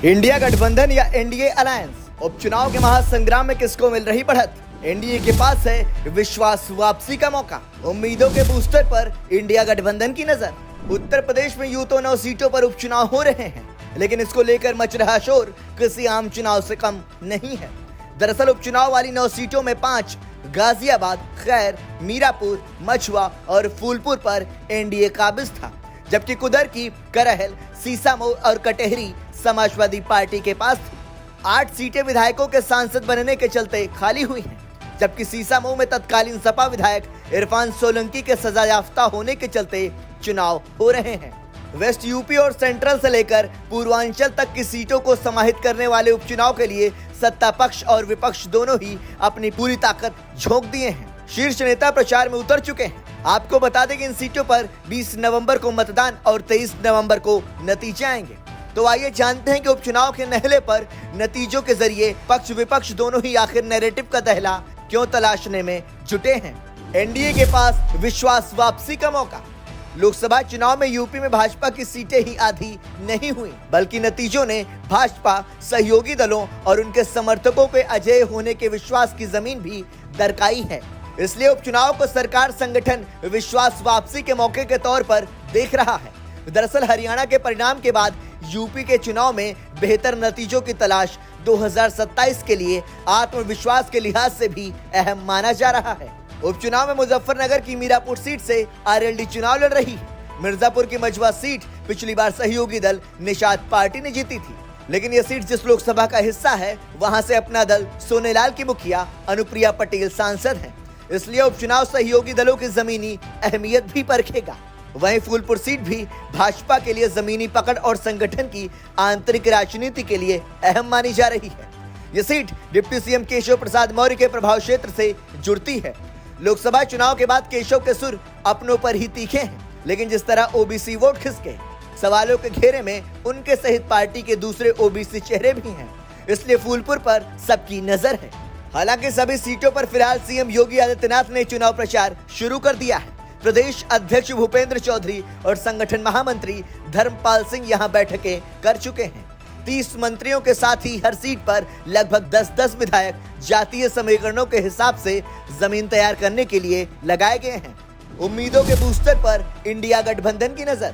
India गठबंधन या NDA alliance, उपचुनाव के महासंग्राम में किसको मिल रही बढ़त? एनडीए के पास है विश्वास वापसी का मौका। उम्मीदों के बूस्टर पर इंडिया गठबंधन की नजर। उत्तर प्रदेश में यूं तो 9 सीटों पर उपचुनाव हो रहे हैं, लेकिन इसको लेकर मच रहा शोर किसी आम चुनाव से कम नहीं है। दरअसल उपचुनाव वाली 9 सीटों में 5 गाजियाबाद, खैर, मीरापुर, मछुआ और फूलपुर पर एनडीए काबिज था, जबकि कुदर की करहल, सीसामऊ और कटेहरी समाजवादी पार्टी के पास थी। 8 सीटें विधायकों के सांसद बनने के चलते खाली हुई हैं, जबकि सीसामऊ में तत्कालीन सपा विधायक इरफान सोलंकी के सजायाफ्ता होने के चलते चुनाव हो रहे हैं। वेस्ट यूपी और सेंट्रल से लेकर पूर्वांचल तक की सीटों को समाहित करने वाले उपचुनाव के लिए सत्ता पक्ष और विपक्ष दोनों ही अपनी पूरी ताकत झोंक दिए हैं। शीर्ष नेता प्रचार में उतर चुके हैं। आपको बता दें कि इन सीटों पर 20 नवंबर को मतदान और 23 नवंबर को नतीजे आएंगे। तो आइए जानते हैं कि उपचुनाव के नहले पर नतीजों के जरिए पक्ष विपक्ष दोनों ही आखिर नैरेटिव का दहला क्यों तलाशने में जुटे हैं। एनडीए के पास विश्वास वापसी का मौका। लोकसभा चुनाव में यूपी में भाजपा की सीटें ही आधी नहीं हुई, बल्कि नतीजों ने भाजपा, सहयोगी दलों और उनके समर्थकों के अजेय होने के विश्वास की जमीन भी दरकाई है। इसलिए उपचुनाव को सरकार संगठन विश्वास वापसी के मौके के तौर पर देख रहा है। दरअसल हरियाणा के परिणाम के बाद यूपी के चुनाव में बेहतर नतीजों की तलाश 2027 के लिए आत्मविश्वास के लिहाज से भी अहम माना जा रहा है। उपचुनाव में मुजफ्फरनगर की मीरापुर सीट से आरएलडी चुनाव लड़ रही है। मिर्जापुर की मझवा सीट पिछली बार सहयोगी दल निषाद पार्टी ने जीती थी, लेकिन यह सीट जिस लोकसभा का हिस्सा है, वहां से अपना दल सोनेलाल की मुखिया अनुप्रिया पटेल सांसद हैं। इसलिए उपचुनाव सहयोगी दलों की जमीनी अहमियत भी परखेगा। वहीं फूलपुर सीट भी भाजपा के लिए जमीनी पकड़ और संगठन की आंतरिक राजनीति के लिए अहम मानी जा रही है। यह seat deputy CM Keshav Prasad Maurya के प्रभाव क्षेत्र से जुड़ती है। लोकसभा चुनाव के बाद केशव के सुर अपनों पर ही तीखे हैं, लेकिन जिस तरह ओबीसी वोट खिसके, सवालों के घेरे में उनके सहित पार्टी के दूसरे ओबीसी चेहरे भी हैं, इसलिए फूलपुर पर सबकी नजर है। हालांकि सभी सीटों पर फिलहाल सीएम योगी आदित्यनाथ ने चुनाव प्रचार शुरू कर दिया है। प्रदेश अध्यक्ष भूपेंद्र चौधरी और संगठन महामंत्री धर्मपाल सिंह यहां बैठकें कर चुके हैं। 30 मंत्रियों के साथ ही हर सीट पर लगभग 10-10 विधायक जातीय समीकरणों के हिसाब से जमीन तैयार करने के लिए लगाए गए हैं। उम्मीदों के बूस्टर पर इंडिया गठबंधन की नजर।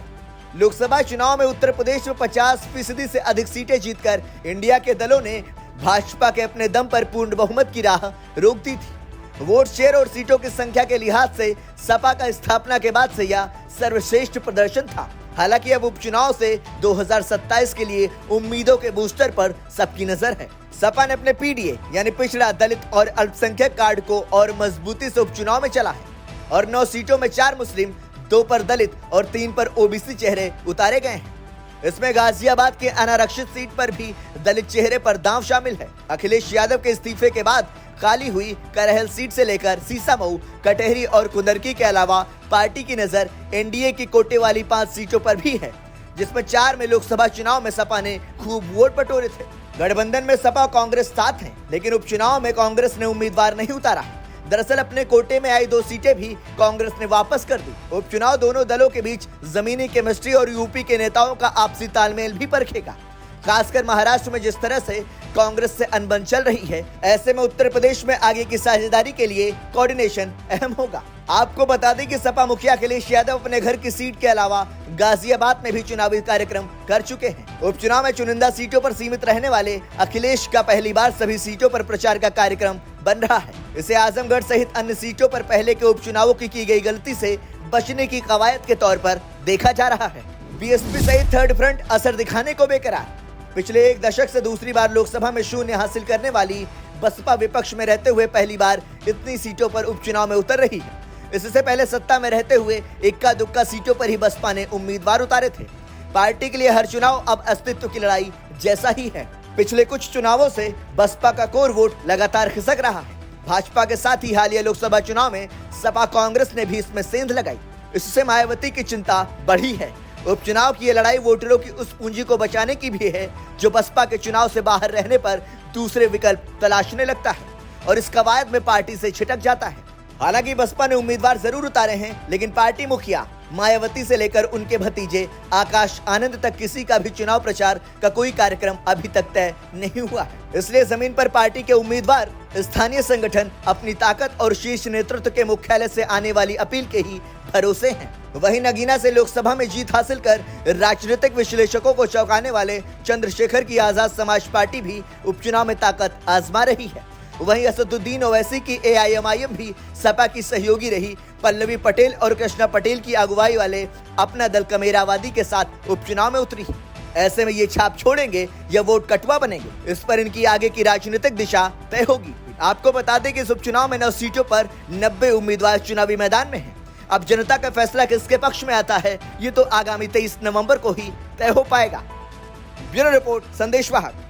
लोकसभा चुनाव में उत्तर प्रदेश में 50% से अधिक सीटें जीतकर इंडिया के दलों ने भाजपा के अपने दम पर पूर्ण बहुमत की राह रोक दी थी। वोट शेयर और सीटों की संख्या के लिहाज से सपा का स्थापना के बाद से यह सर्वश्रेष्ठ प्रदर्शन था। हालांकि अब उपचुनाव से 2027 के लिए उम्मीदों के बूस्टर पर सबकी नजर है। सपा ने अपने पीडीए यानी पिछड़ा, दलित और अल्पसंख्यक कार्ड को और मजबूती से उपचुनाव में चला है और 9 सीटों में 4 मुस्लिम, 2 पर दलित और 3 पर ओबीसी चेहरे उतारे गए हैं। इसमें गाजियाबाद के अनारक्षित सीट पर भी दलित चेहरे पर दांव शामिल है। अखिलेश यादव के इस्तीफे के बाद खाली हुई करहल सीट से लेकर सीसामऊ, कटेहरी और कुंदरकी के अलावा पार्टी की नजर एनडीए की कोटे वाली 5 सीटों पर भी है, जिसमें 4 में लोकसभा चुनाव में सपा ने खूब वोट बटोरे थे। गठबंधन में सपा कांग्रेस साथ हैं, लेकिन उपचुनाव में कांग्रेस ने उम्मीदवार नहीं उतारा। दरअसल अपने कोटे में आई 2 सीटें भी कांग्रेस ने वापस कर दी। उपचुनाव दोनों दलों के बीच जमीनी केमिस्ट्री और यूपी के नेताओं का आपसी तालमेल भी परखेगा। खासकर महाराष्ट्र में जिस तरह से कांग्रेस से अनबन चल रही है, ऐसे में उत्तर प्रदेश में आगे की साझेदारी के लिए कोऑर्डिनेशन अहम होगा। आपको बता दें कि सपा मुखिया अखिलेश यादव अपने घर की सीट के अलावा गाजियाबाद में भी चुनावी कार्यक्रम कर चुके हैं। उपचुनाव में चुनिंदा सीटों पर सीमित रहने वाले अखिलेश का पहली बार सभी सीटों पर प्रचार का कार्यक्रम बन रहा है। इसे आजमगढ़ सहित अन्य सीटों पर पहले के उपचुनावों की गई गलती से बचने की कवायद के तौर पर देखा जा रहा है। बीएसपी सहित थर्ड फ्रंट असर दिखाने को बेकरार। पिछले 1 दशक से दूसरी बार लोकसभा में शून्य हासिल करने वाली बसपा विपक्ष में रहते हुए पहली बार इतनी सीटों पर उपचुनाव में उतर रही है। इससे पहले सत्ता में रहते हुए इक्का दुक्का सीटों पर ही बसपा ने उम्मीदवार उतारे थे। पार्टी के लिए हर चुनाव अब अस्तित्व की लड़ाई जैसा ही है। पिछले कुछ चुनावों से बसपा का कोर वोट लगातार खिसक रहा है। भाजपा के साथ ही हालिया लोकसभा चुनाव में सपा कांग्रेस ने भी इसमें सेंध लगाई। इससे मायावती की चिंता बढ़ी है। उपचुनाव की ये लड़ाई वोटरों की उस पूंजी को बचाने की भी है जो बसपा के चुनाव से बाहर रहने पर दूसरे विकल्प तलाशने लगता है और इस कवायद में पार्टी से छिटक जाता है। हालांकि बसपा ने उम्मीदवार जरूर उतारे हैं, लेकिन पार्टी मुखिया मायावती से लेकर उनके भतीजे आकाश आनंद तक किसी का भी चुनाव प्रचार का कोई कार्यक्रम अभी तक तय नहीं हुआ है। इसलिए जमीन पर पार्टी के उम्मीदवार, स्थानीय संगठन अपनी ताकत और शीर्ष नेतृत्व के मुख्यालय से आने वाली अपील के ही भरोसे हैं। वहीं नगीना से लोकसभा में जीत हासिल कर राजनीतिक विश्लेषकों को चौंकाने वाले चंद्रशेखर की आजाद समाज पार्टी भी उपचुनाव में ताकत आजमा रही है। वहीं असदुद्दीन ओवैसी की AIMIM भी सपा की सहयोगी रही पल्लवी पटेल और कृष्णा पटेल की अगुवाई वाले अपना दल कमेरावादी के साथ उपचुनाव में उतरी। ऐसे में ये छाप छोड़ेंगे या वोट कटवा बनेंगे, इस पर इनकी आगे की राजनीतिक दिशा तय होगी। आपको बता दें कि इस उपचुनाव में 9 सीटों पर 90 उम्मीदवार चुनावी मैदान में हैं। अब जनता का फैसला किसके पक्ष में आता है, ये तो आगामी 23 नवंबर को ही तय हो पाएगा। ब्यूरो रिपोर्ट, संदेश वाहक।